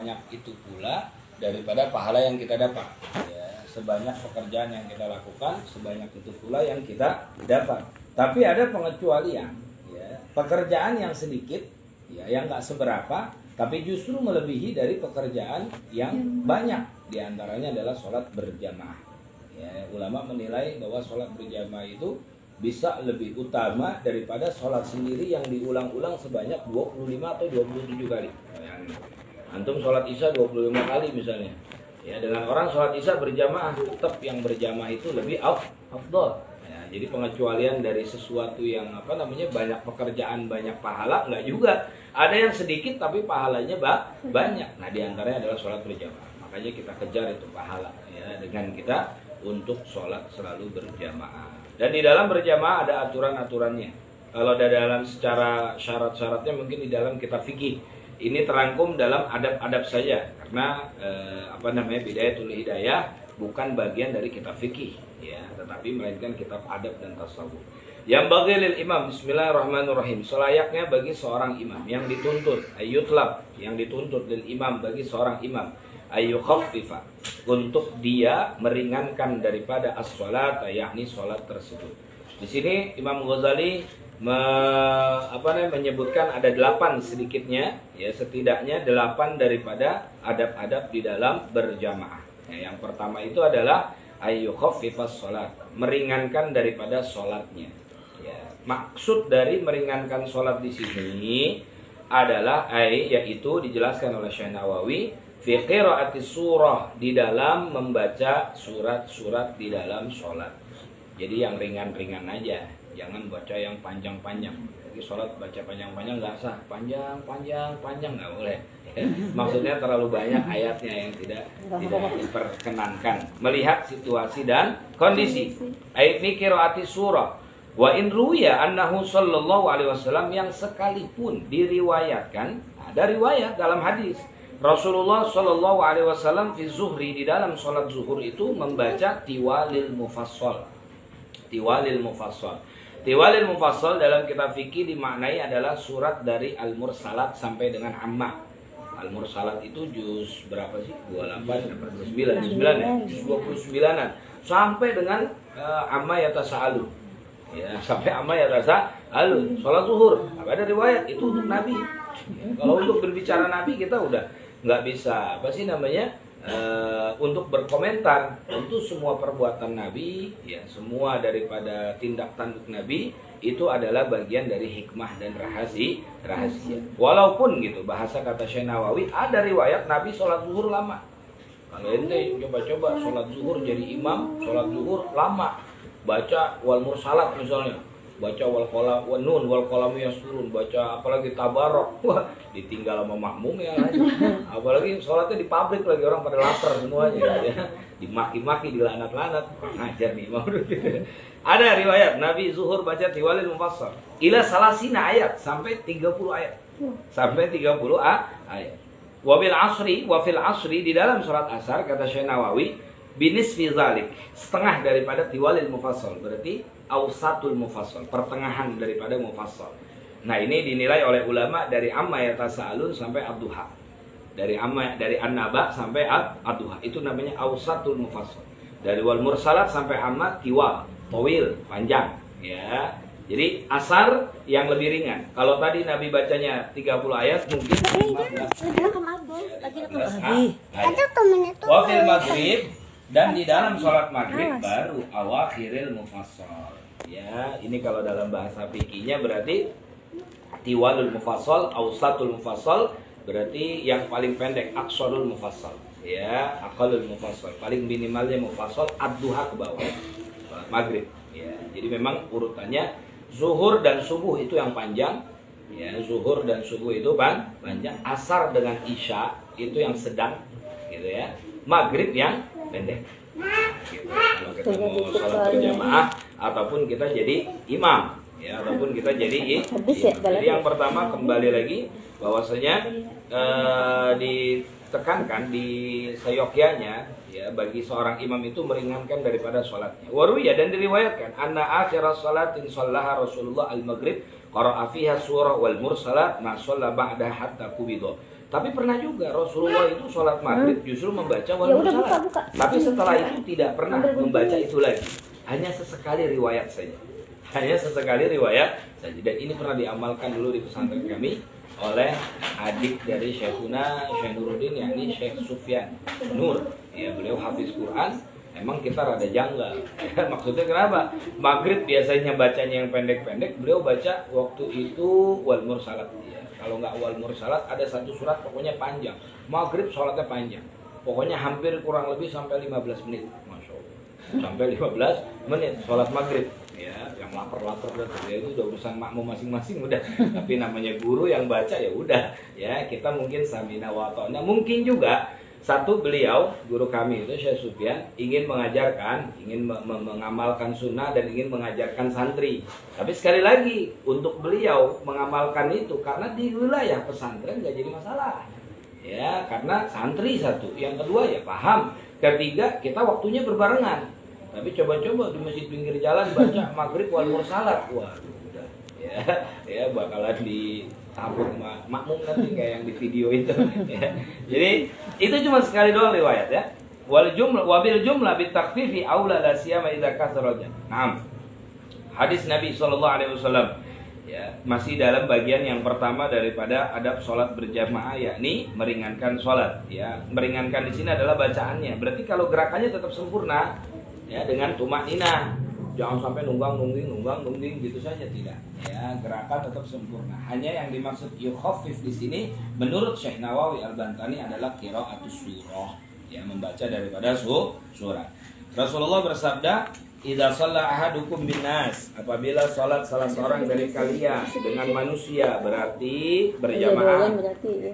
banyak itu pula daripada pahala yang kita dapat. Ya, sebanyak pekerjaan yang kita lakukan, sebanyak itu pula yang kita dapat. Tapi ada pengecualian. Ya, pekerjaan yang sedikit, ya, yang nggak seberapa, tapi justru melebihi dari pekerjaan yang banyak. Di antaranya adalah sholat berjamaah. Ya, ulama menilai bahwa sholat berjamaah itu bisa lebih utama daripada sholat sendiri yang diulang-ulang sebanyak 25 atau 27 kali. Antum sholat isya 25 kali misalnya. Ya, dengan orang sholat isya berjamaah, tetap yang berjamaah itu lebih afdal. Ya, jadi pengecualian dari sesuatu yang banyak pekerjaan, banyak pahala, enggak juga. Ada yang sedikit tapi pahalanya banyak. Nah, di antaranya adalah sholat berjamaah. Makanya kita kejar itu pahala, ya, dengan kita untuk sholat selalu berjamaah. Dan di dalam berjamaah ada aturan-aturannya. Kalau ada dalam secara syarat-syaratnya mungkin di dalam kitab fikih. Ini terangkum dalam adab-adab saja karena Bidayatul Hidayah bukan bagian dari kitab fikih, ya, tetapi melainkan kitab adab dan tasawuf. Yang bagi lil imam, bismillahirrahmanirrahim, selayaknya bagi seorang imam yang dituntut ayyutlab, yang dituntut lil imam bagi seorang imam ayyukhaffifa, untuk dia meringankan daripada as-salat, yakni salat tersebut. Di sini Imam Ghazali menyebutkan ada 8 sedikitnya, ya, setidaknya 8 daripada adab-adab di dalam berjamaah. Ya, yang pertama itu adalah ayyukhaffifas salat, meringankan daripada salatnya. Ya, maksud dari meringankan salat di sini adalah yaitu dijelaskan oleh Syekh Nawawi fi qiraatis surah, di dalam membaca surat-surat di dalam salat. Jadi yang ringan-ringan aja, jangan baca yang panjang-panjang. Jadi sholat baca panjang-panjang nggak sah, panjang nggak boleh. Maksudnya terlalu banyak ayatnya yang tidak diperkenankan. Melihat situasi dan kondisi. Ayat fi qiraati surah. Wa in ruwiya annahu sallallahu alaihi wasallam, yang sekalipun diriwayatkan, ada riwayat dalam hadis Rasulullah sallallahu alaihi wasallam fi zuhri, di dalam sholat zuhur itu membaca tiwalil mufassal. Tiwalil mufassal. Tiwalil mufassal dalam kitab fikih dimaknai adalah surat dari Al-Mursalat sampai dengan Amma. Al-Mursalat itu juz berapa sih? 28, 29 ya? Juz 29-an. Sampai dengan Amma yatasa'alun. Ya, sampai Amma yatasa'alun. Salat zuhur. Ada riwayat itu untuk Nabi. Ya, kalau untuk berbicara Nabi kita udah nggak bisa untuk berkomentar. Tentu semua perbuatan Nabi, ya, semua daripada tindak tanduk Nabi itu adalah bagian dari hikmah dan rahasia. Walaupun gitu, bahasa kata Syekh Nawawi, ada riwayat Nabi sholat zuhur lama. Kalau ente coba-coba sholat zuhur jadi imam, sholat zuhur lama, baca wal mursalat misalnya, baca wal qalam yasturun, baca apalagi tabarok, wah, ditinggal sama makmum ya. Apalagi sholatnya di pabrik lagi, orang pada lapar semuanya, ya. Dimaki-maki, dilanat-lanat, ngajar nih mau. Ada riwayat Nabi zuhur baca tiwalil mufassal ila salasina ayat, sampai 30 ayat. Sampai 30 ayat. Wa fil asri, di dalam surat asar kata Syekh Nawawi, binisfi zalik, setengah daripada tiwalil mufassal, berarti ausatul mufassal, pertengahan daripada mufassal. Nah, ini dinilai oleh ulama dari amma yatasaalun sampai ad-duha. Dari an-naba sampai ad-duha. Itu namanya ausatul mufassal. Dari wal mursalat sampai amma tiwal, tawil, panjang, ya. Jadi asar yang lebih ringan. Kalau tadi Nabi bacanya 30 ayat, mungkin 15 wafil maghrib, dan di dalam sholat maghrib baru awakhiril mufassal. Ya, ini kalau dalam bahasa fikihnya berarti tiwalul mufassal, ausatul mufassal, berarti yang paling pendek, aqsarul mufassal. Ya, aqallul mufassal, paling minimalnya mufassal ad-duha ke bawah. Sholat maghrib. Ya, jadi memang urutannya zuhur dan subuh itu yang panjang. Ya, zuhur dan subuh itu panjang. Asar dengan isya itu yang sedang, gitu ya. Maghrib yang pendek. Gitu. Kalau kita mau sholat berjamaah ataupun kita jadi imam, ya, ataupun kita jadi imam. Jadi yang pertama kembali lagi bahwasanya ditekankan di seyogyanya, ya, bagi seorang imam itu meringankan daripada sholatnya. Waruya, dan diriwayatkan anna akhira sholatin shallaha Rasulullah al-maghrib qara'a fiha surah wal mursalat ma shalla ba'da hatta qubidha. Tapi pernah juga Rasulullah itu sholat maghrib justru membaca wal Ya udah, mursalat. buka. Tapi setelah itu tidak pernah membaca itu lagi. Hanya sesekali riwayat saja. Hanya sesekali riwayat saja. Dan ini pernah diamalkan dulu di pesantren kami oleh adik dari Syekhuna Syekh Nuruddin, yakni Syekh Sufyan Nur. Ya, beliau hafiz Quran. Emang kita rada janggal. Maksudnya kenapa? Maghrib biasanya bacanya yang pendek-pendek, beliau baca waktu itu wal mursalat. Ya, kalau nggak wal mursalat ada satu surat pokoknya panjang. Maghrib sholatnya panjang. Pokoknya hampir kurang lebih sampai 15 menit. Masya Allah. Sampai 15 menit sholat maghrib. Ya, yang lapar-lapar udah, ya itu udah urusan makmum masing-masing udah. Tapi namanya guru yang baca ya udah. Ya, kita mungkin samina wa ta'na. Mungkin juga satu, beliau guru kami itu Syekh Sufyan ingin mengajarkan, ingin mengamalkan sunnah dan ingin mengajarkan santri. Tapi sekali lagi untuk beliau mengamalkan itu karena di wilayah pesantren nggak jadi masalah. Ya, karena santri satu. Yang kedua ya paham. Ketiga, kita waktunya berbarengan. Tapi coba-coba di masjid pinggir jalan baca maghrib wal mursalat, wah udah ya bakalan ditabuk makmum nanti kayak yang di video itu. Ya. Jadi itu cuma sekali doang riwayat ya. Wabil jumlah bitakfifi aula la siyama idza kasraja. Naam. Hadis Nabi SAW ya, masih dalam bagian yang pertama daripada adab sholat berjamaah, yakni meringankan sholat. Ya, meringankan di sini adalah bacaannya. Berarti kalau gerakannya tetap sempurna. Ya, dengan tumak nina, jangan sampai nunggang nungging gitu saja, tidak. Ya, gerakan tetap sempurna. Hanya yang dimaksud yukhafif di sini menurut Syekh Nawawi Al-Bantani adalah qiraatus surah, ya, membaca daripada surat. Rasulullah bersabda, "Idza shalla ahadukum binnas," apabila salat salah seorang dari kalian dengan manusia, berarti berjamaah.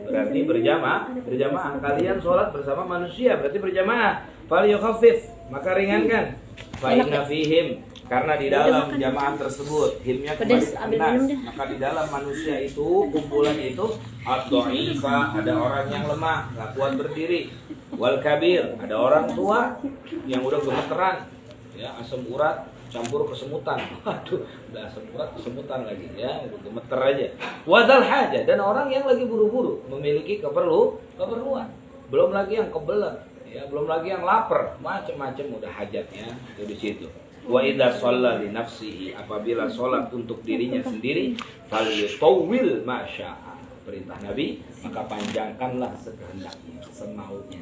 Berarti berjamaah. Kalian salat bersama manusia, berarti berjamaah. Fal yukhaffif, maka ringankan. Fa inna fihim, karena di dalam jamaah tersebut himnya kembali ke nas, maka di dalam manusia itu, kumpulan itu, ad-dha'ifa, ada orang yang lemah, enggak kuat berdiri. Wal kabir, ada orang tua yang udah gemeteran. Ya, asam urat campur kesemutan. Waduh, udah asam urat kesemutan lagi ya, udah gemeter aja. Wadal haja, dan orang yang lagi buru-buru memiliki keperluan. Belum lagi yang kebelet. Ya, belum lagi yang lapar, macam-macam udah hajatnya itu di situ. Wa idza shalla li nafsihi, apabila sholat untuk dirinya sendiri, falyutawwil ma syaa. Perintah Nabi, maka panjangkanlah sekehendaknya, semaunya.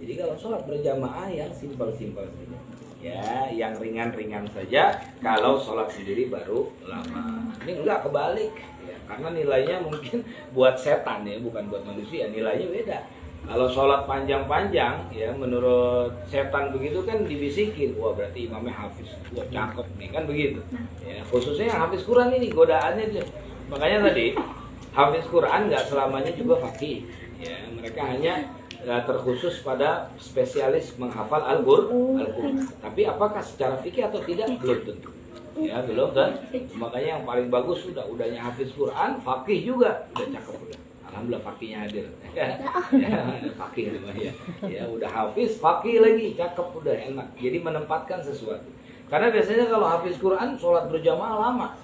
Jadi kalau sholat berjamaah yang simpel-simpel saja. Ya, yang ringan-ringan saja. Kalau sholat sendiri baru lama. Ini enggak, kebalik. Ya, karena nilainya mungkin buat setan ya, bukan buat manusia. Nilainya beda. Kalau sholat panjang-panjang, ya menurut setan begitu kan dibisikin, wah berarti imamnya hafiz, wah cakep nih, kan begitu. Ya, khususnya yang hafiz Quran ini godaannya dia. Makanya tadi hafiz Quran nggak selamanya juga faqih. Ya, mereka hanya terkhusus pada spesialis menghafal Al-Quran. Tapi apakah secara fikih atau tidak belum tentu. Ya, belum kan. Makanya yang paling bagus udahnya hafiz Quran, faqih juga, udah cakep udah. Alhamdulillah fakihnya hadir. Ya, fakih namanya. Ya, udah hafiz, fakih lagi, cakep, udah enak. Jadi menempatkan sesuatu. Karena biasanya kalau hafiz Quran sholat berjamaah lama.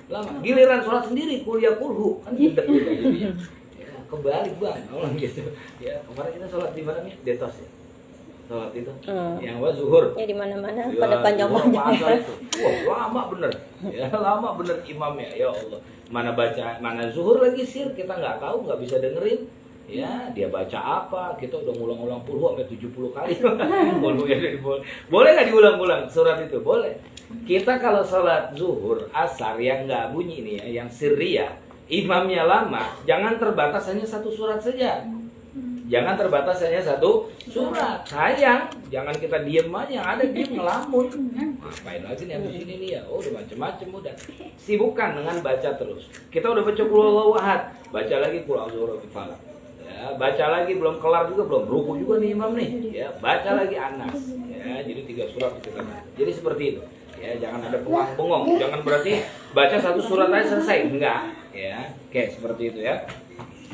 Lama. Giliran sholat sendiri kuliah kulhu kan gede juga jadinya. Ya, kebalik Bang, orang gitu. Ya, kemarin kita sholat di mana nih? Detos ya. Sholat itu yang apa, zuhur ya, di mana-mana ya, pada panjang-panjang. Wah, lama bener ya, lama bener imamnya, ya Allah. Mana zuhur lagi sir, kita nggak tahu, nggak bisa dengerin ya, dia baca apa, kita udah ngulang-ulang puluh sampai 70 kali. Boleh nggak diulang-ulang surat itu? Boleh. Kita kalau sholat zuhur asar yang nggak bunyi nih ya, yang sirriyah, imamnya lama, jangan terbatas hanya satu surat saja. Jangan terbatas hanya satu surat. Sayang, jangan kita diem aja, yang ada diem ngelamun. Ngapain lagi nih habis ini nih ya? Oh, udah macem-macem udah. Sibukkan dengan baca terus. Kita udah baca qul huwallahu ahad, baca lagi qul a'udzu birabbil falaq. Ya, baca lagi belum kelar juga, belum ruku juga nih imam nih. Ya, baca lagi Anas. Ya, jadi 3 surat kita. Jadi seperti itu. Ya, jangan ada bengong-bengong. Jangan berarti baca satu surat aja selesai. Enggak. Ya, oke, seperti itu ya.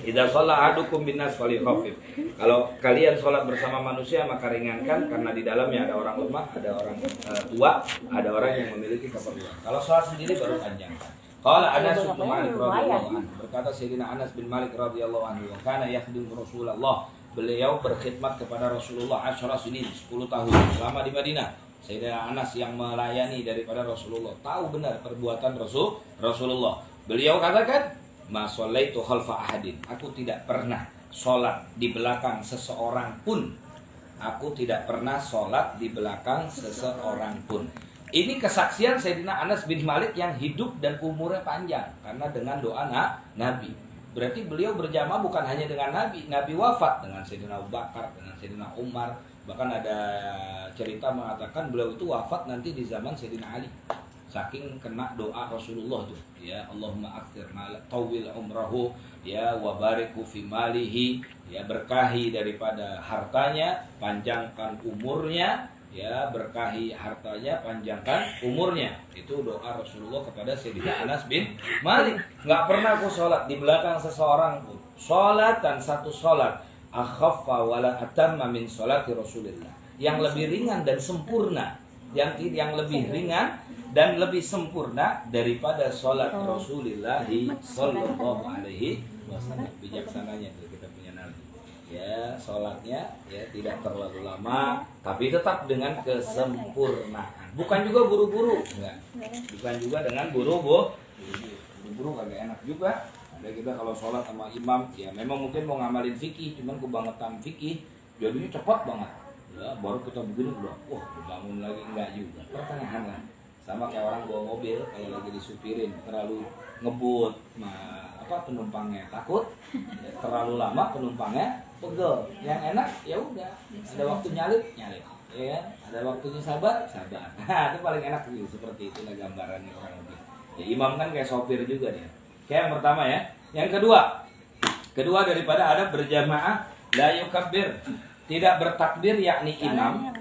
Idza shalla ahadukum binnas falyukhaffif. Kalau kalian sholat bersama manusia maka ringankan, karena di dalamnya ada orang lemah, ada orang tua, ada orang yang memiliki keperluan. Kalau sholat sendiri baru panjangkan. Qala Anas bin Malik radhiyallahu anhu, berkata Sayyidina Anas bin Malik radhiyallahu anhu, kana yakhdim Rasulullah, beliau berkhidmat kepada Rasulullah 10 sinin, 10 tahun selama di Madinah. Sayyidina Anas yang melayani daripada Rasulullah, tahu benar perbuatan Rasulullah. Beliau katakan, ma shallaitu khalfa ahadin, aku tidak pernah sholat di belakang seseorang pun. Aku tidak pernah sholat di belakang seseorang pun. Ini kesaksian Sayyidina Anas bin Malik yang hidup dan umurnya panjang karena dengan doa Nabi. Berarti beliau berjamaah bukan hanya dengan Nabi. Nabi wafat dengan Sayyidina Abu Bakar, dengan Sayyidina Umar. Bahkan ada cerita mengatakan beliau itu wafat nanti di zaman Sayyidina Ali. Saking kena doa Rasulullah tuh, ya Allahumma akthir tawil umrahu, ya wa bariku fi malihi, ya berkahi daripada hartanya, panjangkan umurnya, ya berkahi hartanya, panjangkan umurnya. Itu doa Rasulullah kepada Sayyidina Anas bin Malik. Nggak pernah aku sholat di belakang seseorang pun. Sholat dan satu sholat akhaffa wala atamma min sholati Rasulillah, yang lebih ringan dan sempurna, yang lebih ringan dan lebih sempurna daripada sholat Rasulullah sallallahu alaihi wasallam. Bijaksananya itu kita punya Nabi. Ya, sholatnya ya tidak terlalu lama, tapi tetap dengan kesempurnaan. Bukan juga buru-buru, enggak. Bukan juga dengan buru-buru kagak enak juga. Ada kita kalau sholat sama imam, ya memang mungkin mau ngamalin fikih, cuman kebangetan fikih, jadinya cepat banget. Ya, baru kita begini udah, bangun lagi, enggak juga. Pertengahan lah. Sama kayak orang bawa mobil kalau lagi disupirin terlalu ngebut, penumpangnya takut, ya, terlalu lama penumpangnya pegel. Yang enak ya udah, ada waktu nyalip, ya, ada waktunya sabar. Nah, itu paling enak gitu, seperti itulah gambarannya orang lebih. Ya, imam kan kayak sopir juga dia. Kayak yang pertama ya. Yang kedua daripada adab berjamaah, la yukabbir, tidak bertakbir yakni imam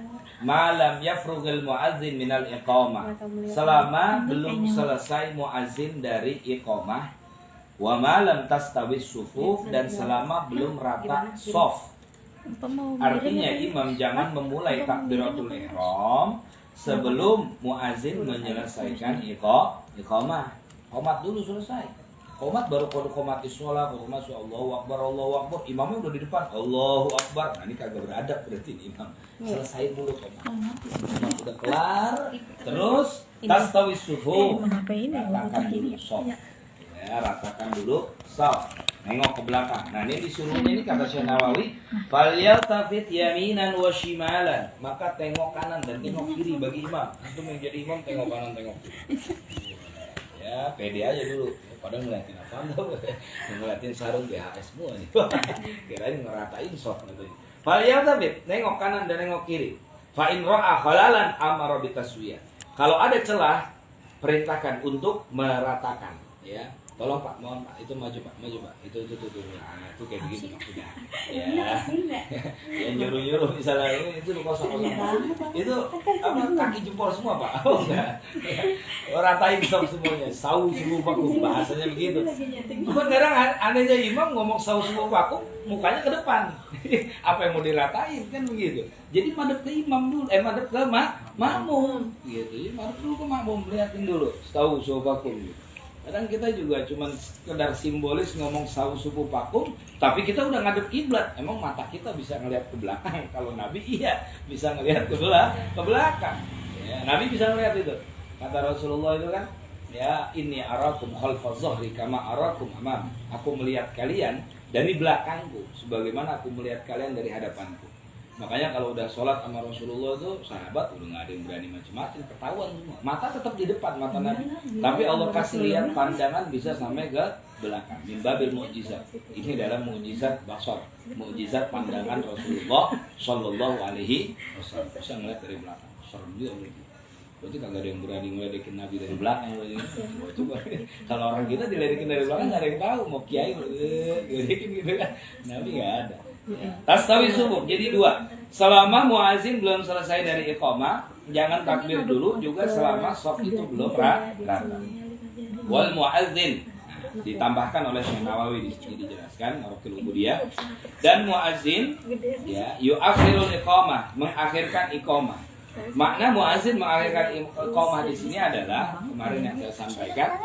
malam yafrughil muazzin minal iqamah, selama belum selesai muazzin dari iqamah, wa malam tastawis sufuf, dan selama belum rata shaf. Artinya imam jangan memulai takbiratul ihram sebelum muazzin menyelesaikan iqamah. Qomat dulu selesai. Qomat baru qomat sholat, qomat Allahu Akbar, imamnya udah di depan, Allahu Akbar. Nah, ini kagak beradab berarti imam. Selesai dulu qomat. Qomat udah kelar, terus tastawis sufuf. Ratakan dulu shaf. Ya, ratakan dulu shaf. Nengok ke belakang. Nah, ini disuruhnya ini kata Syekh Nawawi, falyaltafit yaminan wa shimalan. Maka tengok kanan dan tengok kiri bagi imam. Itu menjadi imam, tengok kanan, tengok kiri. Ya, pede aja dulu. Padahal ngeliatin apa enggak? Ngeliatin sarung BHS semua nih. Kirain ngeratain shaf gitu. Falyaltafit, nengok kanan dan nengok kiri. Fa in ra'a khalalan amara bitaswiyah. Kalau ada celah, perintahkan untuk meratakan, ya. Tolong Pak, mohon Pak, itu maju Pak. Itu. Nah, itu kayak begitu maksudnya. Ya. Ya nyuruh misalnya itu kosong. Itu apa kaki jempol semua Pak? Oh enggak. Ratain stop semuanya. Sau subuh vakum, bahasanya begitu. Cuma kadang anehnya imam ngomong sau subuh vakum, mukanya ke depan. Apa yang mau diratain kan begitu. Jadi madep ke imam dulu, madep ke makmum gitu. Madep dulu ke makmum, lihatin dulu sau subuh vakum gitu. Kadang kita juga cuma sekedar simbolis ngomong sawu subuh vakum, tapi kita udah ngadep kiblat. Emang mata kita bisa ngelihat ke belakang? Kalau Nabi iya bisa ngelihat ke belakang. Ya, Nabi bisa ngelihat itu. Kata Rasulullah itu kan, ya inni arakum khalfa dhahri kama arakum amam. Aku melihat kalian dari belakangku sebagaimana aku melihat kalian dari hadapanku. Makanya kalau udah sholat sama Rasulullah tuh sahabat udah nggak ada yang berani macam-macam, ketahuan semua. Mata tetap di depan mata Nabi, tapi Allah kasih lihat pandangan bisa sampai ke belakang. Min babil mukjizat. Ini adalah mukjizat basar, mukjizat pandangan Rasulullah Shallallahu Alaihi Wasallam. Bisa ngeliat dari belakang. Serem juga berarti. Berarti kagak ada yang berani ngeledekin Nabi dari belakang. Coba kalau orang kita diledekin dari belakang nggak ada yang tahu mau kiai ngeledekin gitu kan. Nabi nggak ada. Tastawi subuh, jadi dua. Selama muazin belum selesai dari iqamah, jangan takbir dulu, juga selama shaf itu belum rata. Wal muazin, ditambahkan oleh Syekh Nawawi di sini dijelaskan Marokil Ubudiyah, dan muazin ya yuakhirul iqamah, mengakhirkan iqamah. Makna muazin mengakhirkan qomat di sini adalah kemarin yang saya sampaikan,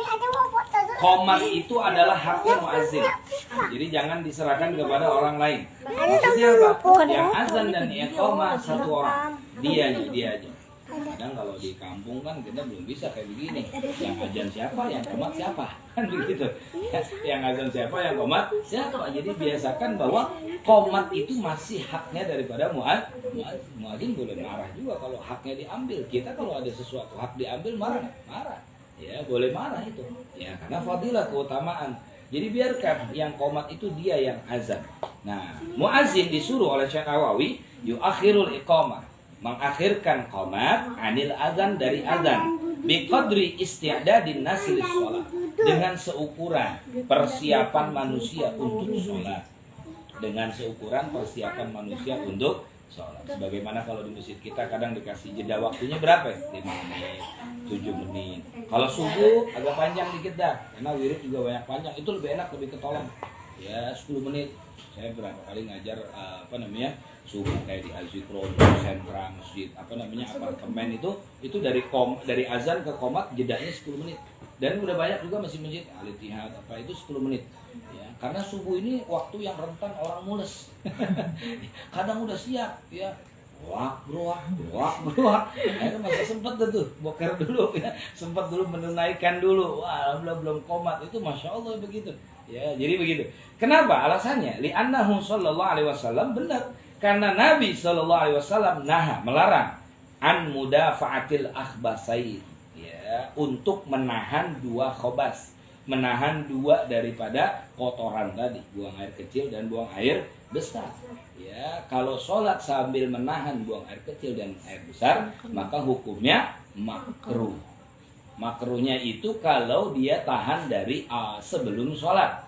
qomat itu adalah haknya muazin. Jadi jangan diserahkan kepada orang lain. Maksudnya apa? Yang azan dan iqamah satu orang, dia aja. Kadang kalau di kampung kan kita belum bisa kayak begini. Yang azan siapa, yang qomat siapa, kan begitu. Yang azan siapa, yang qomat siapa. Jadi biasakan bahwa qomat itu masih haknya daripada muadzin. Boleh marah juga kalau haknya diambil. Kita kalau ada sesuatu hak diambil marah. Ya boleh marah itu. Ya karena fadilah, keutamaan. Jadi biarkan yang qomat itu dia yang azan. Nah, muadzin disuruh oleh Syekh Nawawi yuakhirul iqamah, mengakhirkan qomat anil azan, dari azan, biqadri isti'dadin nasi lis-shalah, dengan seukuran persiapan manusia untuk sholat. Dengan seukuran persiapan manusia untuk sholat. Sebagaimana kalau di masjid kita kadang dikasih jeda waktunya berapa ya? 5 menit, 7 menit. Kalau subuh agak panjang dikit dah, karena wirid juga banyak panjang. Itu lebih enak, lebih ketolong. Ya 10 menit. Saya berapa kali ngajar subuh kayak di Al-Zikro, sentra masjid, apartemen itu dari azan ke qomat jedanya 10 menit. Dan udah banyak juga masjid Al-Ittihad itu 10 menit. Ya, karena subuh ini waktu yang rentan orang mules. Kadang udah siap ya. Wah, masih sempat tuh boker dulu ya. Sempat dulu menunaikan dulu. Wah, belum qomat itu Masya Allah begitu. Ya, jadi begitu. Kenapa? Alasannya li'annahu sallallahu alaihi wasallam, benar. Karena Nabi sallallahu alaihi wasallam melarang an mudafa'atil akhbasain, ya, untuk menahan dua khobas, menahan dua daripada kotoran tadi, buang air kecil dan buang air besar. Ya, kalau sholat sambil menahan buang air kecil dan air besar, maka hukumnya makruh. Makruhnya itu kalau dia tahan dari sebelum sholat.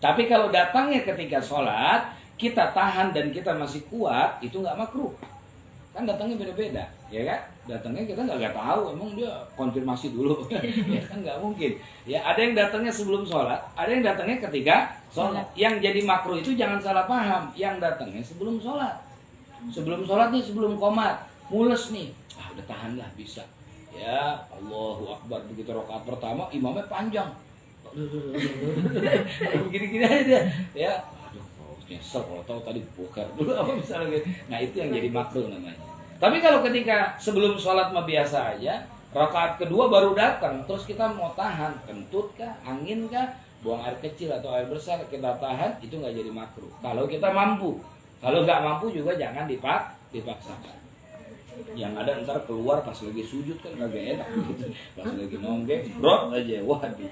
Tapi kalau datangnya ketika sholat, kita tahan dan kita masih kuat, itu nggak makruh. Kan datangnya beda-beda, ya kan? Datangnya kita nggak tahu, emang dia konfirmasi dulu, ya kan nggak mungkin. Ya ada yang datangnya sebelum sholat, ada yang datangnya ketika sholat. Yang jadi makruh itu jangan salah paham, yang datangnya sebelum sholat. Sebelum sholat nih, sebelum qomat, mules nih, udah tahanlah bisa. Ya Allahu Akbar, begitu rakaat pertama imamnya panjang, gini-gini aja dia. Ya nyesel kalau tahu tadi boker dulu apa misalnya gitu. Nah itu yang jadi makruh namanya. Tapi kalau ketika sebelum sholat mah biasa aja, rakaat kedua baru datang, terus kita mau tahan, kentut kah, angin kah, buang air kecil atau air besar, kita tahan, itu nggak jadi makruh. Kalau kita mampu, kalau nggak mampu juga jangan dipaksakan. Yang ada ntar keluar pas lagi sujud kan kagak enak gitu. Pas lagi nonggeng, brot aja, waduh.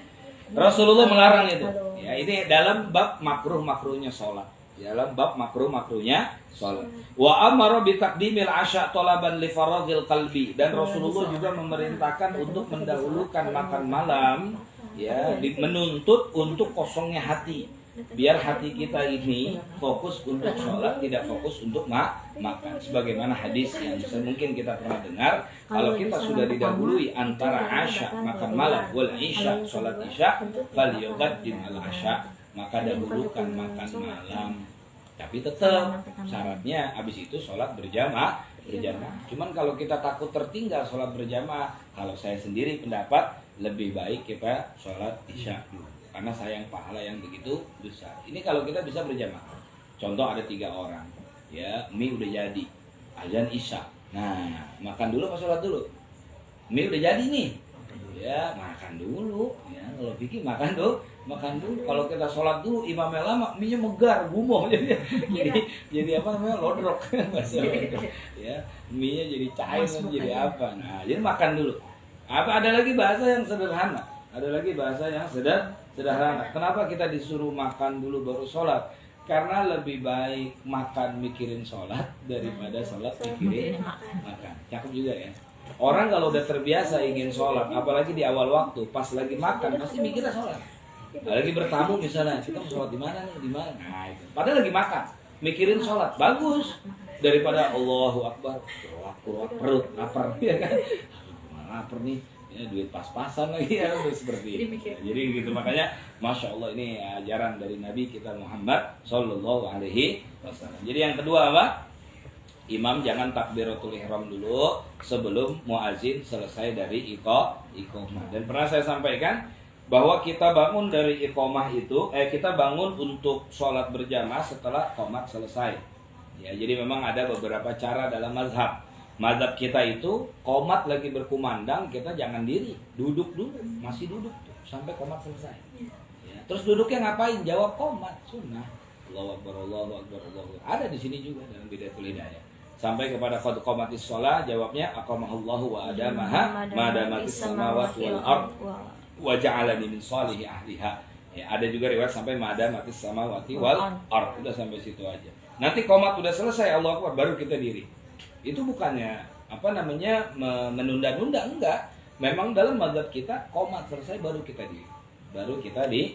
Rasulullah melarang itu. Ya ini dalam bab makruhnya sholat. Dalam bab makruhnya sholat. Wa amara bi taqdimil asya talaban li faradhil qalbi, dan Rasulullah juga memerintahkan untuk mendahulukan makan malam, ya, menuntut untuk kosongnya hati. Biar hati kita ini fokus untuk sholat, tidak fokus untuk makan. Sebagaimana hadis yang mungkin kita pernah dengar, kalau kita sudah didahului antara asya, makan malam, wal isya, sholat isya, falyuqaddim al asya, maka dahulukan makan malam. Tapi tetap syaratnya habis itu sholat berjamaah. Cuman kalau kita takut tertinggal sholat berjamaah, kalau saya sendiri pendapat lebih baik kita sholat isya dulu, karena sayang pahala yang begitu besar. Ini kalau kita bisa berjamaah. Contoh ada 3 orang, ya, mie udah jadi, azan isya. Nah, makan dulu apa sholat dulu? Mie udah jadi nih, ya makan dulu. Ya, kalau pikir makan dulu. Kalau kita sholat dulu, imamnya lama, mie-nya megar, gumoh jadi apa namanya, lodrok. Ya, mie-nya jadi cair, jadi apa? Nah, jadi makan dulu. Ada lagi bahasa yang sederhana. Sederhana. Kenapa kita disuruh makan dulu baru sholat? Karena lebih baik makan mikirin sholat daripada sholat mikirin makan. Cakep juga ya. Orang kalau udah terbiasa ingin sholat, apalagi di awal waktu, pas lagi makan pasti mikirnya sholat. Lagi bertamu misalnya, kita mau sholat di mana nih? Di mana? Nah itu. Padahal lagi makan, mikirin sholat, bagus daripada Allahu Akbar, perut lapar, ya kan? Lapar nih. Ya, duit pas-pasan lagi ya, seperti itu. Jadi gitu, makanya Masya Allah ini ajaran dari Nabi kita Muhammad Sallallahu Alaihi Wasallam. Jadi yang kedua apa? imam jangan takbiratul ihram dulu sebelum muazin selesai dari iqamah. Dan pernah saya sampaikan bahwa kita bangun dari iqamah itu, kita bangun untuk sholat berjamaah setelah qomat selesai. Ya, jadi memang ada beberapa cara dalam mazhab. Mazhab kita itu qomat lagi berkumandang, kita jangan diri, duduk dulu, masih duduk tuh, sampai qomat selesai. Ya, terus duduknya ngapain? Jawab qomat, sunnah. Allahu Akbar, Allahu Akbar, Allahu Akbar. Ada di sini juga dalam Bidayatul Hidayah. Sampai kepada qad qamatis shalah, jawabnya aqamahallahu wa adamaha madamatis samawati wal ard wa ja'alani min shalihi ahliha. Ya, ada juga riwayat sampai madamatis samawati wal ard. Udah sampai situ aja. Nanti qomat udah selesai, Allahu Akbar, baru kita diri. Itu bukannya menunda-nunda, enggak. Memang dalam mazhab kita qomat selesai baru kita diri. Baru kita diri.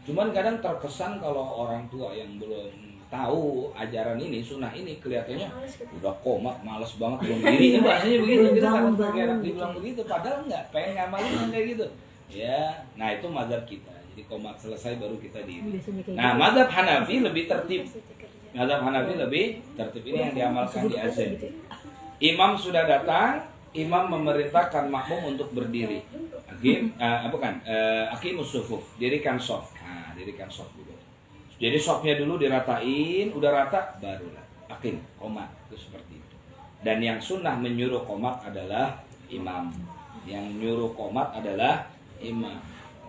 Cuman kadang terkesan kalau orang tua yang belum tahu ajaran ini, sunnah ini, kelihatannya udah qomat, males banget belum diri. Bahasanya begitu, kita takut kayak dibilang begitu, padahal enggak, pengen ngamalin kayak gitu. Ya, nah itu mazhab kita. Jadi qomat selesai baru kita diri. Nah, mazhab Hanafi lebih tertib. Mazhab Hanafi lebih tertib, ini yang diamalkan di azan. Imam sudah datang, imam memerintahkan makmum untuk berdiri. Aqimus sufuf, dirikan sof. Nah, dirikan sof dulu. Jadi sofnya dulu diratain, udah rata, barulah aqim, qomat, itu seperti itu. Dan yang sunnah menyuruh qomat adalah imam. Yang nyuruh qomat adalah imam.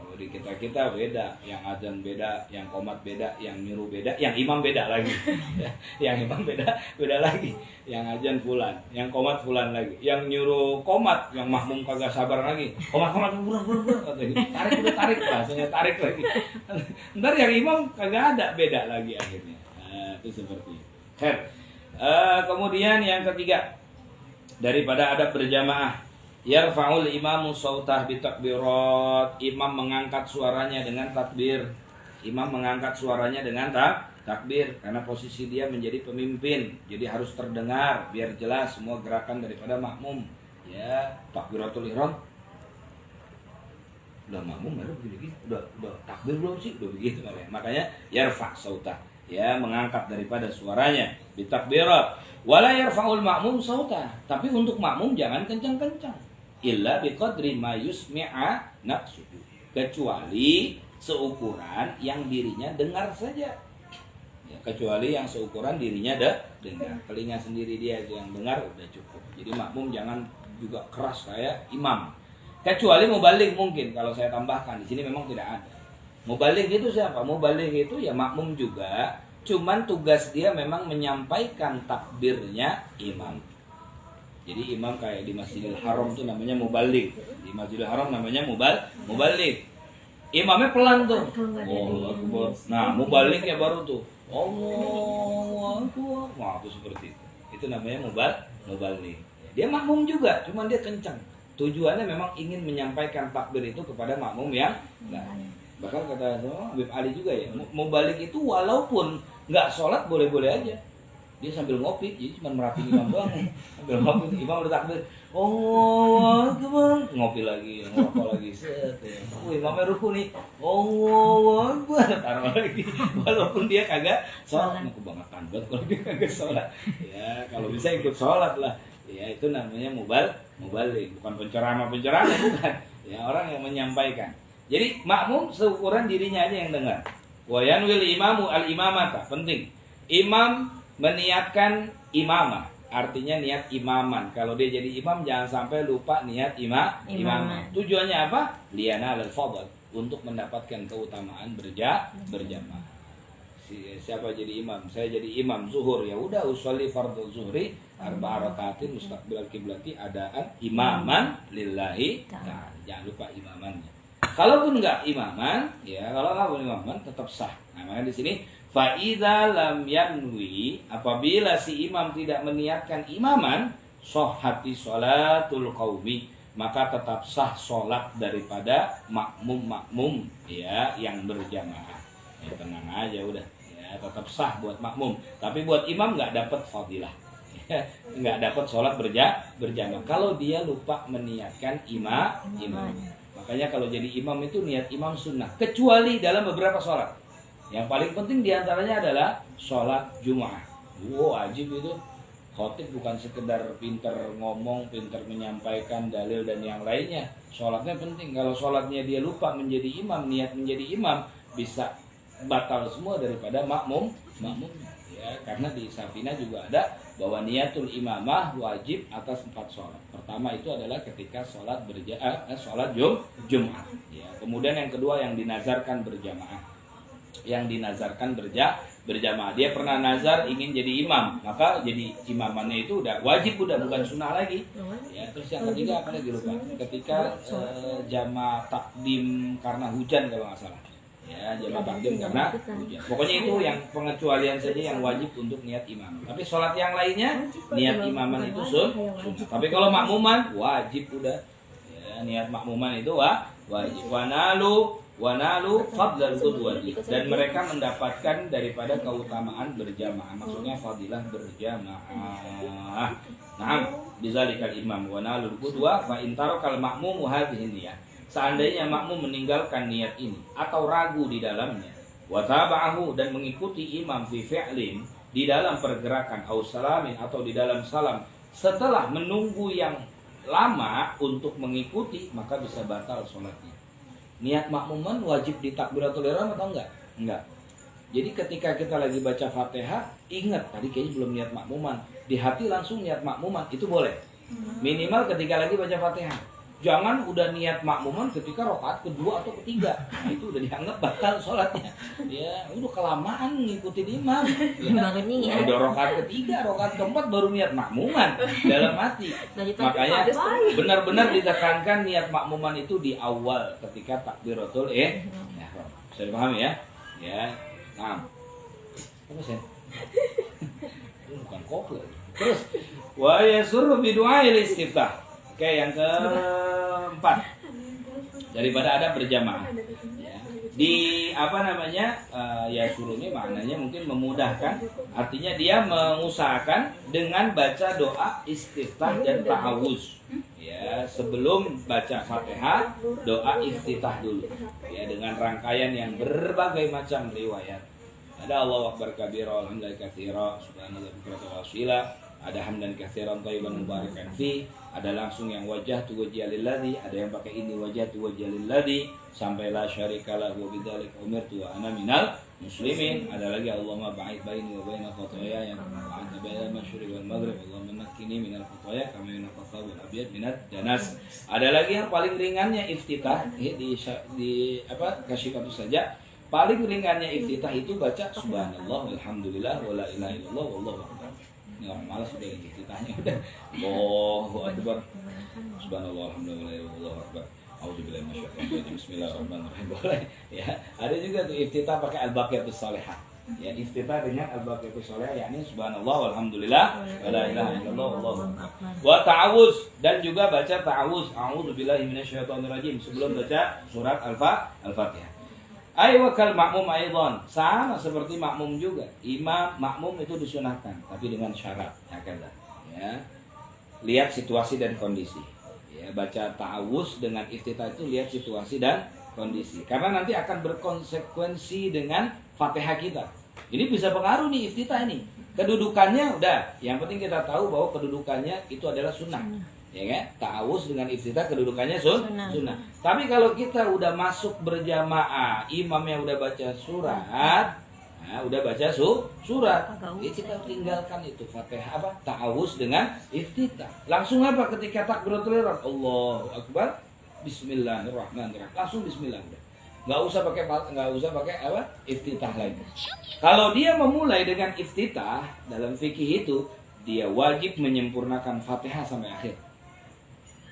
Kalau di kita beda, yang azan beda, yang qomat beda, yang nyuruh beda, yang imam beda lagi. Yang imam beda lagi. Yang azan fulan, yang qomat fulan lagi. Yang nyuruh qomat, yang makmum kagak sabar lagi. Qomat buruan katanya. Tarik bahasanya, tarik lagi. Ntar yang imam kagak ada, beda lagi akhirnya. Nah, itu seperti itu. Kemudian yang ketiga, daripada adab berjamaah, yarfa'ul imamu sautah bitakbirat. Imam mengangkat suaranya dengan takbir. Imam mengangkat suaranya dengan takbir karena posisi dia menjadi pemimpin. Jadi harus terdengar biar jelas semua gerakan daripada makmum. Ya, takbiratul ihram. Udah makmum baru begini. Udah takbir belum sih? Udah begitu makanya yarfa' sautah. Ya, mengangkat daripada suaranya bitakbirat. Wala yarfa'ul makmum sautah. Tapi untuk makmum jangan kencang-kencang. Illa biqadri ma yusmi'a nafsuhu. Kecuali seukuran yang dirinya dengar saja. Ya, kecuali yang seukuran dirinya dengar. Telinga sendiri dia yang dengar udah cukup. Jadi makmum jangan juga keras kayak imam. Kecuali mubaligh mungkin kalau saya tambahkan di sini memang tidak ada. Mubaligh itu siapa? Mubaligh itu ya makmum juga. Cuman tugas dia memang menyampaikan takbirnya imam. Jadi imam kayak di Masjidil Haram itu namanya mubaligh. Di Masjidil Haram namanya mubaligh. Imamnya pelan tuh. Allahu Akbar. Nah, mubalighnya baru tuh. Allahu Akbar. Wah, itu seperti itu. Itu namanya mubaligh. Dia makmum juga, cuman dia kencang. Tujuannya memang ingin menyampaikan takbir itu kepada makmum yang lain. Bahkan kata Habib Ali juga ya, mubaligh itu walaupun nggak sholat boleh-boleh aja. Dia sambil ngopi, jadi cuma merhatiin imam doang nih. Sambil ngopi, imam udah takbir. Oh, Akbar. Ngopi lagi, ngerokok lagi. Set. Imamnya ruku nih. Oh, Akbar. Taruh lagi. Walaupun dia kagak sholat. Kebangetan banget kalau dia kagak sholat. Ya, kalau bisa ikut sholat lah. Ya, itu namanya mubaligh. Bukan penceramah bukan. Ya, orang yang menyampaikan. Jadi makmum seukuran dirinya aja yang dengar. Wa yanwil imamu al-imamata. Penting. Imam meniatkan imamah, artinya niat imaman. Kalau dia jadi imam jangan sampai lupa niat imaman. Tujuannya apa? Liyana al-fadl, untuk mendapatkan keutamaan berjamaah. Siapa jadi imam? Saya jadi imam zuhur, ya udah usolli fardhu zuhri arba'a rakaatin mustaqbilal qiblati adaan imaman lillahi ta'ala. Jangan lupa imamannya. Kalaupun enggak imaman, ya kalau enggak imaman tetap sah. Nah, makanya di sini fa'idza lam yanwi, apabila si imam tidak meniatkan imaman, sahhati sholatul qaumi, maka tetap sah sholat daripada makmum ya yang berjamaah. Ya tenang aja udah, ya tetap sah buat makmum. Tapi buat imam nggak dapat fadilah, ya, nggak dapat sholat berjamaah kalau dia lupa meniatkan imam. Makanya kalau jadi imam itu niat imam sunnah, kecuali dalam beberapa sholat. Yang paling penting diantaranya adalah sholat Jumat. Wajib itu. Khotib bukan sekedar pinter ngomong, pinter menyampaikan dalil dan yang lainnya. Sholatnya penting. Kalau sholatnya dia lupa menjadi imam, niat menjadi imam, bisa batal semua daripada makmum. Ya, karena di Safinah juga ada bahwa niatul imamah wajib atas 4 sholat. Pertama itu adalah ketika sholat Jumat. Ya. Kemudian yang kedua yang dinazarkan berjamaah. Berjamaah. Dia pernah nazar ingin jadi imam, maka jadi imamannya itu udah wajib, udah bukan sunnah lagi. Ya, terus yang ketiga apa lagi lupa? Ketika jamaah takdim karena hujan kalau nggak salah. Ya, jamaah takdim karena hujan. Pokoknya itu yang pengecualian saja yang wajib untuk niat imam. Tapi sholat yang lainnya niat imaman itu sunnah. Tapi kalau makmuman wajib udah. Ya, niat makmuman itu wajib. Wanalu fadlal qudwati, dan mereka mendapatkan daripada keutamaan berjamaah, maksudnya fadilah berjamaah. Nah, bizalikal imam wanalul qudwa fa in tarakal ma'mum hadhihi niyah. Seandainya makmum meninggalkan niat ini atau ragu di dalamnya, wa taba'ahu, dan mengikuti imam fi fi'lin, di dalam pergerakan, au salamin, atau di dalam salam, setelah menunggu yang lama untuk mengikuti, maka bisa batal sholatnya. Niat makmuman wajib di takbiratul ihram atau enggak? Enggak. Jadi ketika kita lagi baca Fatihah, ingat tadi kayaknya belum niat makmuman. Di hati langsung niat makmuman, itu boleh. Minimal ketika lagi baca Fatihah. Jangan udah niat makmuman ketika rakaat kedua atau ketiga. Nah, itu udah dianggap batal sholatnya. Ya, udah kelamaan ngikutin imam. Ya, udah rakaat ketiga, rakaat keempat baru niat makmuman dalam hati. Makanya benar-benar ditekankan niat makmuman itu di awal ketika takbiratul ihram. Bisa dipahami ya? Ya. Nah. Apa sih? Bukan koplo. Terus wa yasurru bi du'ail istiftah. Oke, yang keempat, daripada ada berjamaah. Ya. Di ya suruh ini maknanya mungkin memudahkan, artinya dia mengusahakan dengan baca doa istiftah dan ta'awuz. Ya, sebelum baca Fatihah, doa istiftah dulu. Ya, dengan rangkaian yang berbagai macam riwayat. Ada Allahu akbar kabira, alhamdulillah katsira, subhanallah bukratan wa asila. Ada hamdan katsiran thayyiban mubarakan fi, ada langsung yang wajah tu wajhiya lilladzi, ada yang pakai ini wajah tu wajhiya lilladzi sampai la syarika lahu wa bidzalika umirtu wa ana minal muslimin. Ada lagi Allahumma ba'id baini wa baina khataaya yang ba'da bainal masyriqi wal maghrib, Allahumma nakkini minal khataaya kama yunqqa thawbul abyad minad danas. Ada lagi yang paling ringannya iftitah di kasyifatu saja. Paling ringannya iftitah itu baca subhanallah walhamdulillah wala ilaha illallah wallahu akbar. Ini orang malas udah iftitahnya udah. Allahu akbar. Subhanallah alhamdulillah wallahu akbar. Auzubillahi minasyaitonir rajim. Bismillahirrahmanirrahim. Boleh. Ya, ada juga tuh iftitah pakai al-baqiyatus shalihah. Ya, iftitah dengan al-baqiyatus shalihah yakni subhanallah walhamdulillah wala ilaha illallah wallahu akbar. Wa ta'awuz, dan juga baca ta'awuz. A'udzubillahi minasyaitonir rajim sebelum baca surat Al-Fatihah. Aywakal makmum aidan, sama seperti makmum juga. Makmum itu disunahkan, tapi dengan syarat. Ya, lihat situasi dan kondisi. Ya, baca ta'awuz dengan iftitah itu lihat situasi dan kondisi. Karena nanti akan berkonsekuensi dengan Fatihah kita. Ini bisa pengaruh nih iftitah ini. Kedudukannya udah, yang penting kita tahu bahwa kedudukannya itu adalah sunnah. Ya kan? Ta'awuz dengan iftitah kedudukannya sunnah. Tapi kalau kita udah masuk berjamaah, imamnya udah baca surat, udah baca surat, ya kita tinggalkan itu Fatihah ta'awuz dengan iftitah. Langsung apa ketika takbiratul ihram? Allahu akbar, bismillahirrahmanirrahim. Langsung bismillah. Nggak usah pakai iftitah lagi. Kalau dia memulai dengan iftitah dalam fikih itu, dia wajib menyempurnakan Fatihah sampai akhir.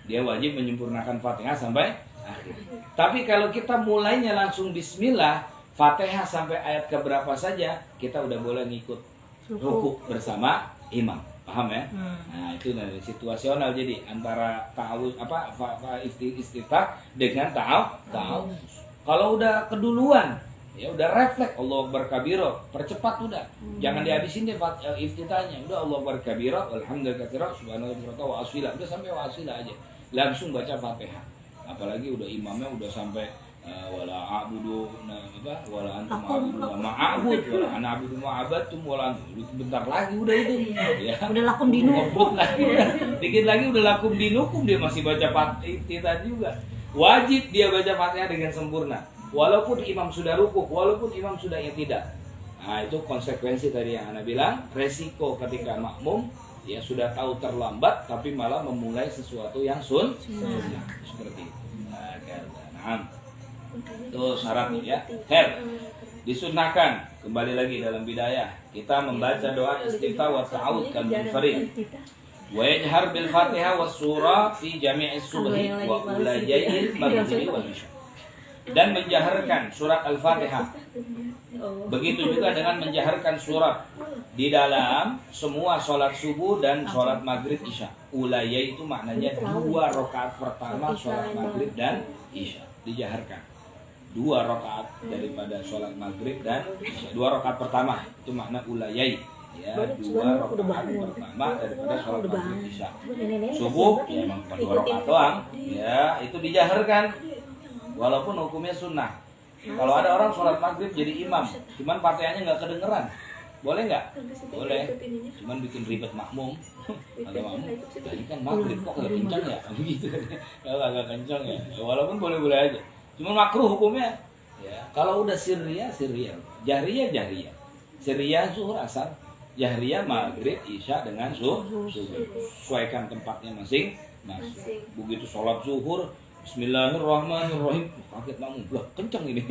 Dia wajib menyempurnakan Fatihah sampai akhir. Tapi kalau kita mulainya langsung bismillah, Fatihah sampai ayat keberapa saja, kita udah boleh ngikut ruku bersama imam. Paham ya? Nah, itu dari situasional, jadi antara ta'awuz istiftah dengan ta'awuz. Kalau udah keduluan, ya udah refleks Allahu akbar kabira, percepat udah. Jangan dihabisin deh iftitahnya. Udah Allahu akbar kabira, alhamdulillah katsira, subhanallah wa asila. Udah sampai wa asila aja. Langsung baca Fatihah. Apalagi udah imamnya udah sampai wala a'budu wala antum a'budu ma a'bud wala ana a'budu ma abattum wala antum. Bentar lagi udah itu ya. Udah lakum dinukum lagi udah. Dikit lagi udah lakum dinukum, dia masih baca Fatihah juga. Wajib dia baca Fatihah dengan sempurna. Walaupun imam sudah rukuk, walaupun imam sudah tidak. Nah, itu konsekuensi tadi yang Anda bilang, resiko ketika makmum ya sudah tahu terlambat tapi malah memulai sesuatu yang sunnah seperti itu. Nah, itu syaratnya ya. Disunahkan kembali lagi dalam bidayah kita membaca doa istiftah wa ta'awud kal munfarid. Wa yajhar bil Fatihah was surah fi jami'is subhi wa ulayil maghribi wal isya. Dan menjaharkan surat Al-Fatihah. Begitu juga dengan menjaharkan surat di dalam semua sholat subuh dan sholat maghrib isya. Ulaya itu maknanya 2 rakaat pertama sholat maghrib dan isya. Dijaharkan 2 rakaat daripada sholat maghrib dan isya. 2 rakaat pertama itu makna ulayai. Ya, 2 rakaat pertama daripada sholat maghrib isya. Subuh ya memang 2 rakaat doang. Ya, itu dijaharkan. Walaupun hukumnya sunnah. Kalau ada orang sholat maghrib jadi imam, cuman Fatihahnya nggak kedengeran, boleh nggak? Boleh. Cuman bikin ribet makmum. Ada makmum, tadi kan maghrib kok nggak kencang ya? Begitu. Kalau agak kencang ya. Walaupun boleh-boleh aja. Cuman makruh hukumnya. Ya. Kalau udah sirriyah, jahriyah, sirriyah zuhur asar, jahriyah maghrib isya dengan subuh. Sesuaikan tempatnya masing. Begitu sholat zuhur. Bismillahirrahmanirrahim. Kaget makmum, loh kencang ini.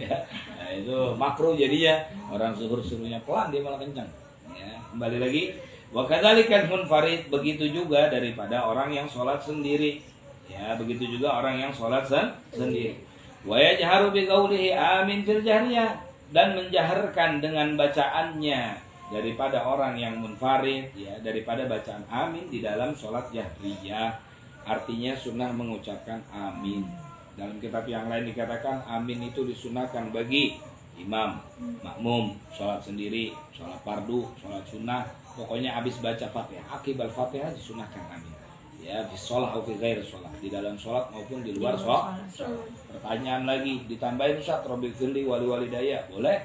Ya, nah, itu makruh jadinya. Orang zuhur suruhnya pelan dia malah kencang. Ya, kembali lagi. Wa kadzalikal munfarid, begitu juga daripada orang yang sholat sendiri. Ya, begitu juga orang yang sholat sendiri. Wa yajharu bi qaulihi amin fil jahriyah, dan menjaharkan dengan bacaannya daripada orang yang munfarid, ya, daripada bacaan amin di dalam sholat jahriyah. Artinya sunnah mengucapkan amin. Dalam kitab yang lain dikatakan amin itu disunahkan bagi imam, makmum, sholat sendiri, sholat fardu, sholat sunnah. Pokoknya habis baca Fatihah, akibal Fatihah disunahkan amin. Ya, di sholat atau di ghairi sholat, di dalam sholat maupun di luar sholat. Pertanyaan lagi, ditambahin Ustaz, Rabbil firli wali walidayya, boleh?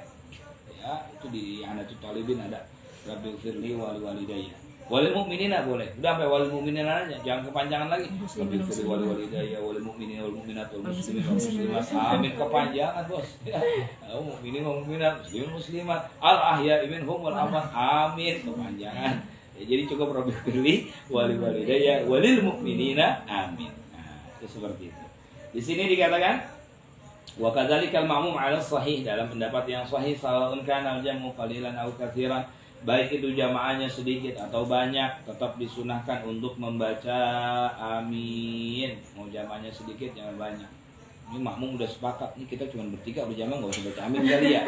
Ya, itu di Anatul Talibin ada Rabbil firli wali walidayya. Walil mu'minina boleh. Udah sampai walil mu'minina aja, jangan kepanjangan lagi. Rabbil firli wali walidayya walil mu'minina wal mu'minat wal muslimin wal muslimat. Amin kepanjangan, Bos. Ya. Mu'minin wal mu'minat, muslimin muslimat. Al ahya minhum wal amwat. Amin kepanjangan. Ya, jadi cukup Rabbil firli wali walidayya walil mu'minina. Amin. Nah, itu seperti itu. Di sini dikatakan wa kadzalikal ma'mum 'ala sahih, dalam pendapat yang sahih, sawaun kana al-jam'u qalilan aw katsiran, baik itu jamaahnya sedikit atau banyak, tetap disunahkan untuk membaca amin. Mau jamaahnya sedikit jangan banyak. Ini makmum udah sepakat nih, kita cuma bertiga berjamaah nggak usah baca amin kali ya.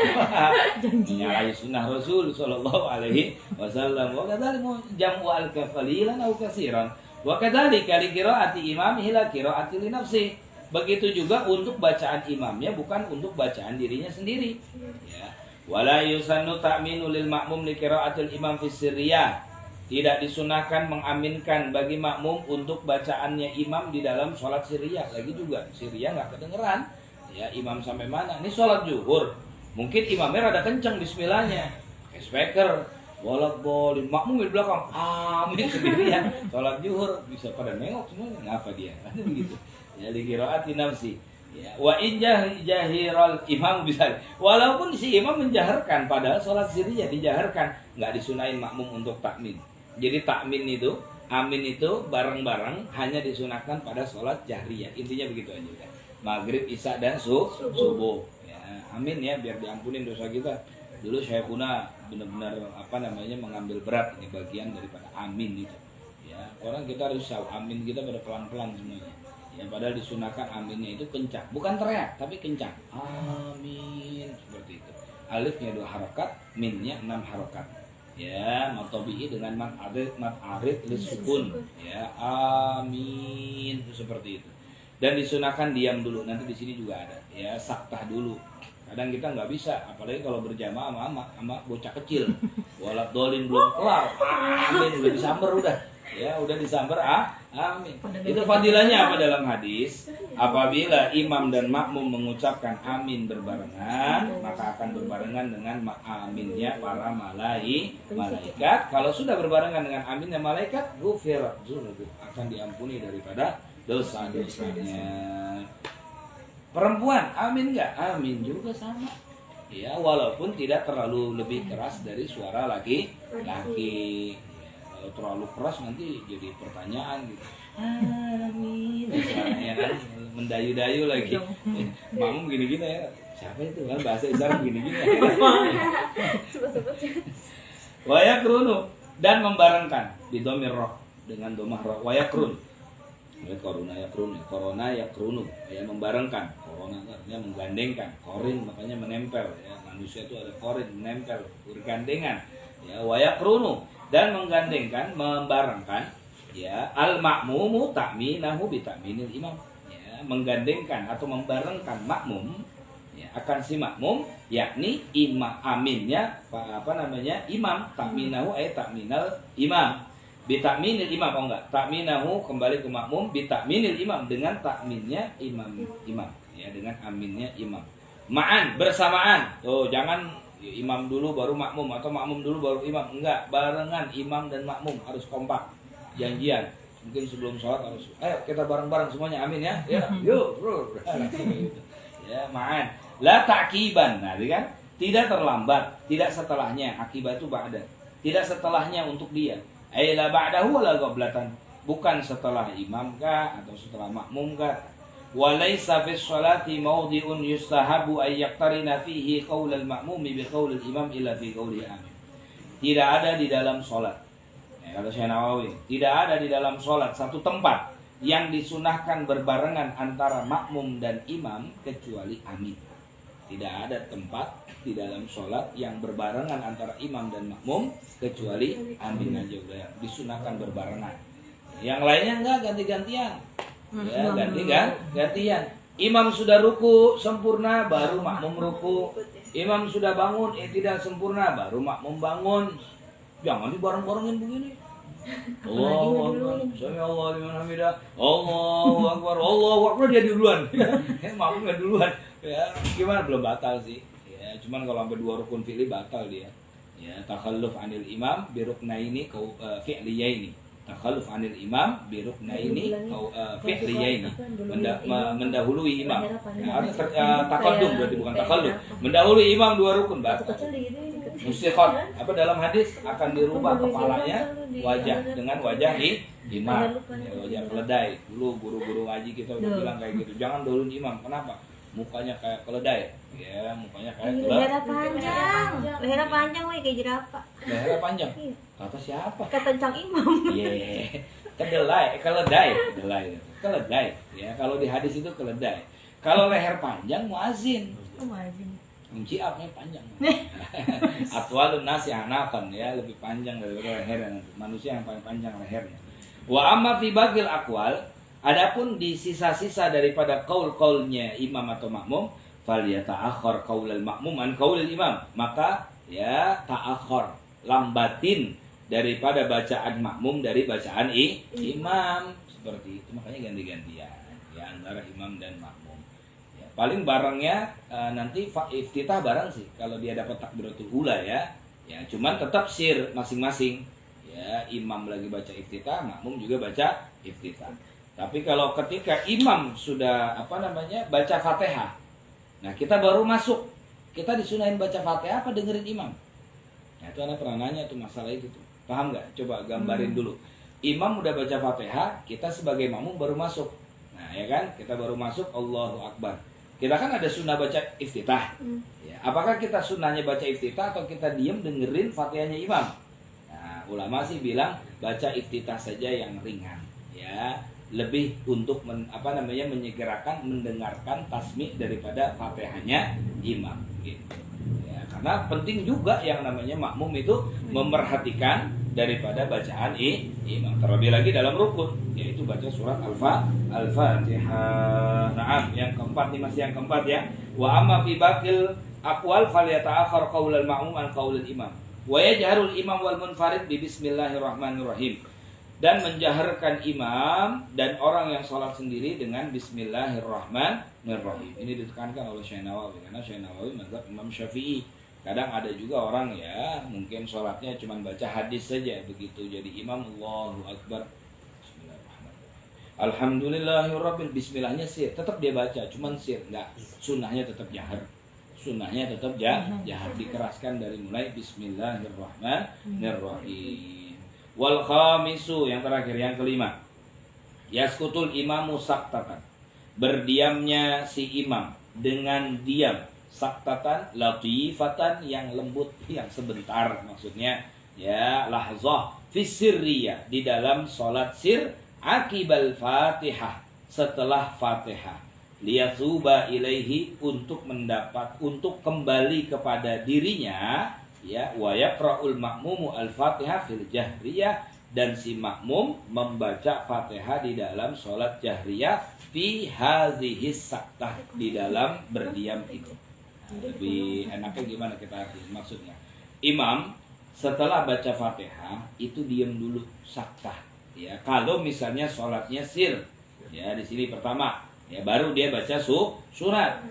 Menyalahi sunnah Rasul sallallahu alaihi wasallam. Wa kadzalika jam'u al-qalilan aw katsiran. Wa kadzalika li qiraati imamihi la qiraati li nafsi. Begitu juga untuk bacaan imamnya, bukan untuk bacaan dirinya sendiri. Ya. Wala yusannu ta'minu lil ma'mum li qira'atil imam fi sirriyah. Tidak disunahkan mengaminkan bagi makmum untuk bacaannya imam di dalam sholat sirriyah. Lagi juga sirriyah nggak kedengeran. Ya, imam sampai mana? Ini sholat zuhur. Mungkin imamnya rada kenceng bismillahnya. Pakai speaker. Bolak-balik makmum di belakang. Amin sendirian. Sholat zuhur bisa pada nengok semuanya. Ngapa dia? Kan begitu. Ya, li qira'ati nafsi. Ya, wa in jahiral imam bisa, walaupun si imam menjaharkan, padahal sholat sirriyah dijaharkan, nggak disunahin makmum untuk takmin. Jadi takmin itu, amin itu bareng-bareng hanya disunahkan pada sholat jahriyah. Intinya begitu aja ya. Maghrib, isya dan subuh. Ya, amin ya, biar diampunin dosa kita. Dulu Syekhuna benar-benar mengambil berat ini bagian daripada amin itu. Ya, orang kita harus tahu amin kita pada pelan-pelan semuanya. Ya, padahal disunahkan aminnya itu kencang, bukan teriak tapi kencang. Amin, seperti itu. Alifnya 2 harokat, minnya 6 harokat. Ya, matobi'i dengan mat arid lisukun. Ya, amin, itu seperti itu. Dan disunahkan diam dulu. Nanti di sini juga ada. Ya, saktah dulu. Kadang kita nggak bisa, apalagi kalau berjamaah sama bocah kecil. Walat dolin belum kelar, amin udah disamber udah. Ya, udah disamber Amin. Itu fadilahnya apa dalam hadis? Apabila imam dan makmum mengucapkan amin berbarengan, maka akan berbarengan dengan aminnya para malaikat. Kalau sudah berbarengan dengan aminnya malaikat, ghufirat dzunubuh, akan diampuni daripada dosa-dosanya. Perempuan, amin enggak? Amin juga sama. Ya, walaupun tidak terlalu lebih keras dari suara laki-laki. Kalau terlalu keras nanti jadi pertanyaan gitu. Amin. Misalnya kan mendayu-dayu lagi. Makmum gini-gini ya. Siapa itu kan bahasa Islam gini-gini. Wayakrunu, dan membarengkan di domir roh dengan domah roh. Wayakrun. Korona yakrunu, ya membarengkan. Korona artinya menggandengkan. Korin makanya menempel ya. Manusia itu ada korin, menempel, bergandengan. Ya, wayakrunu, dan menggandengkan, membarengkan ya al makmumu ta'minahu bi ta'minil imam, ya, menggandengkan atau membarengkan makmum ya akan si makmum, yakni aminnya imam, ta'minahu ta'minal imam bi ta'minil imam. Oh enggak, ta'minahu kembali ke makmum, bi ta'minil imam dengan takminnya imam ya, dengan aminnya imam, ma'an bersamaan. Tuh jangan imam dulu baru makmum atau makmum dulu baru imam. Enggak, barengan imam dan makmum harus kompak, janjian. Mungkin sebelum sholat harus, ayo kita bareng-bareng semuanya amin ya. Ya, yuk, bro. Ya, ma'an. La ta'kiban. Nah, kan? Tidak terlambat, tidak setelahnya. Akibat itu ba'da. Tidak setelahnya untuk dia. Ai la ba'dahu wala qablatan. Bukan setelah imam kah atau setelah makmum kah. Walaysa fis sholati mawdi'un yustahabu ay yaqtarina fihi qaulal ma'mumi bi qaulil imam illa fi qauli amin. Tidak ada di dalam sholat, ya, kata Syekh Nawawi, tidak ada di dalam sholat satu tempat yang disunahkan berbarengan antara makmum dan imam kecuali amin. Tidak ada tempat di dalam sholat yang berbarengan antara imam dan makmum kecuali amin aja udah disunahkan berbarengan. Yang lainnya enggak, ganti-gantian. Ya, gantian. Imam sudah ruku sempurna baru makmum ruku. Imam sudah bangun tidak sempurna baru makmum bangun. Jangan dibareng-barengin begini. Allahu Akbar. Sami Allahu liman hamidah. Allahu Akbar dia duluan. Makmumnya duluan. Ya, gimana belum batal sih? Ya, cuman kalau sampai 2 rukun fi'li batal dia. Ya, takhalluf anil imam bi ruknaini fi'liyaini. Takhalluf anil imam bi ruknaini fi'liyaini, mendahului imam. Taqaddum berarti bukan takhalluf. Mendahului imam 2 rukun batal. Mustiqat apa dalam hadis akan dirubah kepalanya wajah dengan wajah imam, ya, wajah keledai. Dulu guru-guru ngaji kita udah bilang kayak gitu. Jangan dahuluin imam. Kenapa? Mukanya kayak keledai. Ya, mukanya kayak keledai. Lehernya panjang, weh, kayak jerapah. Lehernya panjang. Kata siapa? Kata Cang Imam. Iya. Keledai. Keledai. Ya, kalau di hadis itu keledai. Kalau leher panjang muazin. Muazin. Munciapnya panjang. Atwalun nasi anakan, ya, lebih panjang daripada lehernya. Manusia yang paling panjang lehernya. Wa amma fi baqil aqwal, adapun di sisa-sisa daripada qaul-qaulnya imam atau makmum, falyata'akhkhar qaulal makmum an qaulil imam, maka ya ta'akhkhar, lambatin daripada bacaan makmum dari bacaan imam, seperti itu. Makanya ganti-gantian ya antara imam dan makmum. Ya, paling barengnya nanti iftitah bareng sih kalau dia dapat takbiratul ula ya. Ya, cuman tetap sir masing-masing. Ya, imam lagi baca iftitah, makmum juga baca iftitah. Tapi kalau ketika imam sudah baca Fatihah, nah kita baru masuk, kita disunahin baca Fatihah apa dengerin imam? Nah itu anak pernah nanya tuh masalah itu tuh, paham nggak? Coba gambarin dulu. Imam udah baca Fatihah, kita sebagai makmum baru masuk. Nah ya kan, kita baru masuk, Allahu Akbar. Kita kan ada sunnah baca iftitah. Ya, apakah kita sunnahnya baca iftitah atau kita diem dengerin Fatihahnya imam? Nah ulama sih bilang baca iftitah saja yang ringan, ya. Lebih untuk menyegerakan mendengarkan tasmi' daripada Fatihahnya imam gitu. Ya, karena penting juga yang namanya makmum itu memerhatikan daripada bacaan imam, terlebih lagi dalam rukun, yaitu baca surat Al-Fatihah. Naam, yang keempat nih, masih yang keempat ya. Wa amma fi baqil aqwal falyata'akhkhar qaulal ma'mum an qaulil imam. Wa yajharul imam wal munfarid bi bismillahirrahmanirrahim. dan menjaharkan imam dan orang yang sholat sendiri dengan Bismillahirrahmanirrahim. Ini ditekankan oleh Syekh Nawawi karena Syekh Nawawi mazhab Imam Syafi'i. Kadang ada juga orang ya mungkin sholatnya cuma baca hadis saja begitu jadi imam Allahu Akbar. Alhamdulillahirabbil bismillahnya sir, tetap dia baca, cuman sir, enggak. Sunnahnya tetap jahar. Sunnahnya tetap jahar, dikeraskan dari mulai Bismillahirrahmanirrahim. Wal khamisu, yang terakhir, yang kelima. Yaskutul imamu saktatan. Berdiamnya si imam dengan diam, saktatan latifatan, yang lembut, yang sebentar maksudnya. Ya, lahzah fisirriyah, di dalam salat sir, akibal fatihah, setelah fatihah, liyatsuba ilaihi, untuk kembali kepada dirinya, ya, wa yaqra'ul ma'mumu al-fatihah fil jahriyah, dan si makmum membaca fatihah di dalam sholat jahriyah fi hadhihi saktah, di dalam berdiam itu. Nah, lebih enaknya gimana kita artinya, maksudnya imam setelah baca fatihah itu diam dulu, saktah. Ya, kalau misalnya sholatnya sir, ya di sini pertama, ya baru dia baca surat.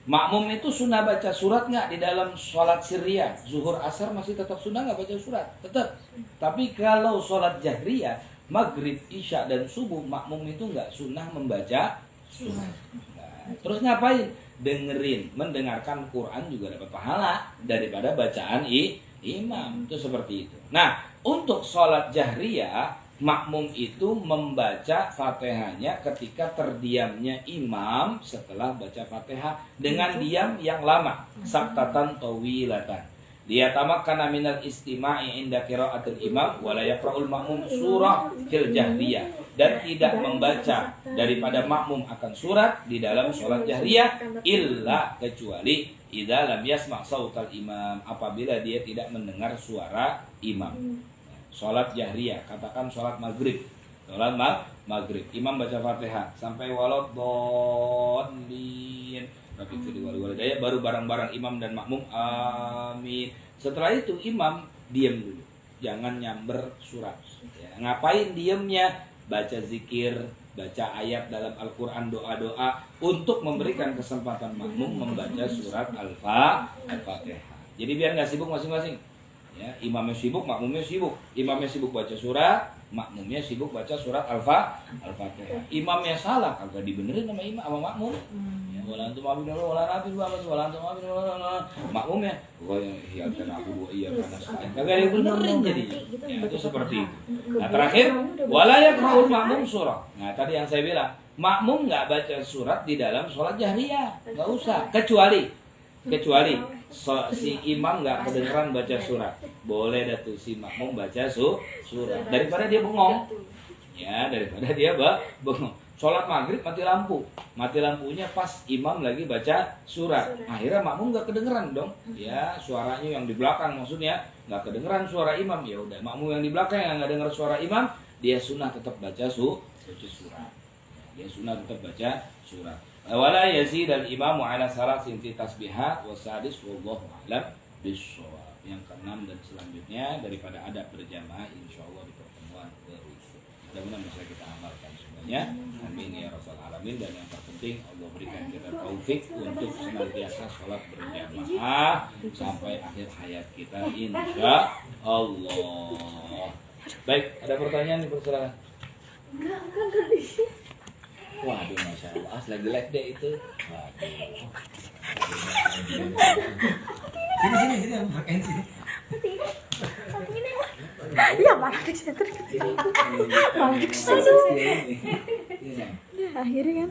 Makmum itu sunnah baca surat nggak di dalam sholat sirriyah? Zuhur asar masih tetap sunnah nggak baca surat, tetap. Tapi kalau sholat jahriyah, maghrib, isya dan subuh, makmum itu nggak sunnah membaca surat. Nah, terus ngapain? Dengerin, mendengarkan Quran juga dapat pahala daripada bacaan imam. Itu seperti itu. Nah, untuk sholat jahriyah, makmum itu membaca fatihahnya ketika terdiamnya imam setelah baca fatihah dengan diam yang lama, saktatan tawilatan. Liyatamakkana minal istima'i inda qiraatil imam wa la yaqra'ul ma'mum surah fil jahriyah, dan tidak membaca daripada makmum akan surat di dalam sholat jahriyah illa, kecuali idza lam yasma' sautal imam, apabila dia tidak mendengar suara imam. Sholat jahriyah, katakan sholat maghrib, maghrib, imam baca fatihah sampai waladhdallin, tapi itu di wali-walidayah, baru bareng-barang imam dan makmum amin. Setelah itu imam diam dulu, jangan nyamber surat. Ya, ngapain diamnya? Baca zikir, baca ayat dalam Al-Quran, doa-doa, untuk memberikan kesempatan makmum membaca surat Al-Fatihah. Jadi biar nggak sibuk masing-masing. Ya, imamnya sibuk, makmumnya sibuk. Imamnya sibuk baca surat, makmumnya sibuk baca surat Al-Fatihah. Imamnya salah, kagak dibenerin sama imam sama makmum. Ya, wala antum abidun wala nabi wa wala antum abidun wala, makmumnya wa ya kana aku wa iya kana sa'in. Kagak dibenerin jadi. Ya, itu seperti itu. Nah, terakhir wala yaqra'ul makmum surah. Nah, tadi yang saya bilang, makmum enggak baca surat di dalam sholat jahriyah, enggak usah, kecuali si imam nggak kedengeran baca surat, boleh dah tuh si makmum baca surat daripada dia bengong, ya, daripada dia bengong. Sholat maghrib mati lampunya pas imam lagi baca surat, akhirnya makmum nggak kedengeran dong, ya, suaranya yang di belakang, maksudnya nggak kedengeran suara imam. Ya udah, makmum yang di belakang yang nggak dengar suara imam, dia sunnah tetap baca surat, dia sunnah tetap baca surat. Wala yazid al-imamu ala salasin fi tasbihat wa sadis wallahu a'lam bissawab. Yang keenam dan selanjutnya daripada adab berjamaah insyaallah di pertemuan berikutnya. Mudah-mudahan bisa kita amalkan semuanya. Amin ya rabbal alamin. Dan yang terpenting Allah berikan kita taufik untuk senantiasa sholat berjamaah sampai akhir hayat kita insyaallah. Baik, ada pertanyaan dipersilakan. Enggak. Waduh, masya Allah, lagi live deh itu. Waduh. Sini, pakai sini. Iya, malah di center. Malah di center. Akhirnya kan.